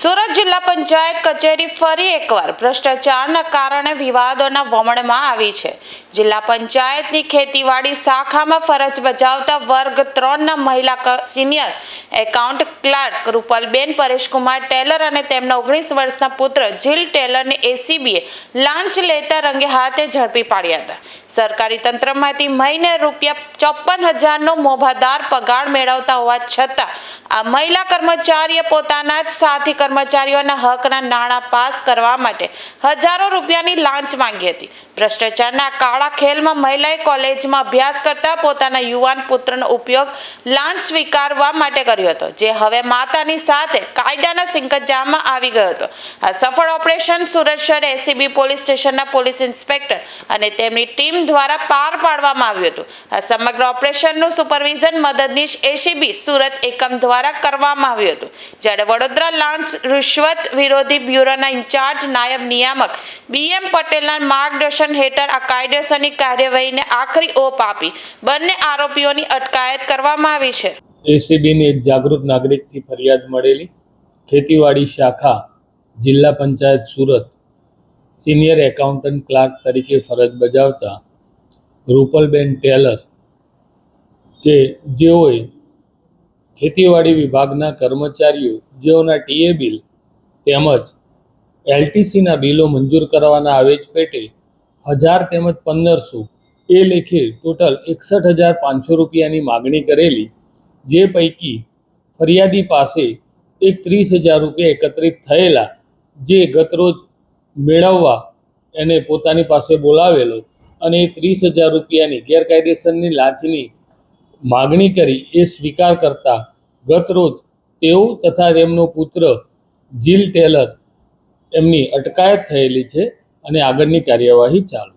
સુરત જિલ્લા પંચાયત કચેરી ફરી એકવાર ભ્રષ્ટાચારના કારણે વિવાદોના વમળમાં આવી છે। જિલ્લા પંચાયતની ખેતીવાડી શાખામાં ફરજ બજાવતા વર્ગ 3ના મહિલા senior account clerk Rupalben Pareshkumar Taylor અને તેમના 19 વર્ષના પુત્ર જીલ ટેલરને એસીબીએ લાંચ લેતા રંગે હાથે ઝડપી પાડ્યા હતા। સરકારી તંત્રમાંથી મહિને ₹54,000નો મોભાદાર પગાર મેળવતા હોવા છતાં આ મહિલા કર્મચારીએ પોતાના જ સાથી કર્મચારીઓના હકના નાણાં પાસ કરવા માટે હજારો રૂપિયાની લાંચ માંગી હતી। ભ્રષ્ટાચારના કાળા ખેલમાં મહિલાએ કોલેજમાં અભ્યાસ કરતા પોતાના યુવાન પુત્રનો ઉપયોગ લાંચ સ્વીકારવા માટે કર્યો હતો, જે હવે માતાની સાથે કાયદાના સિંકજામાં આવી ગયો હતો। આ સફળ ઓપરેશન સુરત શહેર એસીબી પોલીસ સ્ટેશનના પોલીસ ઇન્સ્પેક્ટર અને તેમની ટીમ દ્વારા પાર પાડવામાં આવ્યું હતું। આ સમગ્ર ઓપરેશનનું સુપરવિઝન મદદનીશ એસીબી સુરત એકમ દ્વારા કરવામાં આવ્યું હતું, જ્યારે વડોદરા લાંચ રિશ્વત વિરોધી બ્યુરોના ઇન્ચાર્જ નાયબ નિયામક બીએમ પટેલના માર્ગદર્શન હેઠળ આ કાયદેસરની કાર્યવાહીને આખરી ઓપ આપી બંને આરોપીઓની અટકાયત કરવામાં આવી છે। એસીબીની એક જાગૃત નાગરિકથી ફરિયાદ મળેલી ખેતીવાડી શાખા જિલ્લા panchayat Surat senior accountant clerk તરીકે ફરજ બજાવતા રૂપલબેન ટેલર કે જેઓએ ખેતીવાડી વિભાગના કર્મચારીઓ જેઓના ટીએ બિલ તેમજ એલટીસીના બિલો મંજૂર કરવાના આવેજ પેટે 1000 તેમજ 1500 એ લેખે ટોટલ 61,500 રૂપિયાની માગણી કરેલી, જે પૈકી ફરિયાદી પાસે એક 30,000 રૂપિયા એકત્રિત થયેલા, જે ગતરોજ મેળવવા એને પોતાની પાસે બોલાવેલો અને એ 30,000 રૂપિયાની ગેરકાયદેસરની લાંચની માગણી કરી એ સ્વીકાર કરતા ગતરોજ તેઓ તથા તેમનો પુત્ર જીલ ટેલર એમની અટકાયત થયેલી છે અને આગળની કાર્યવાહી ચાલુ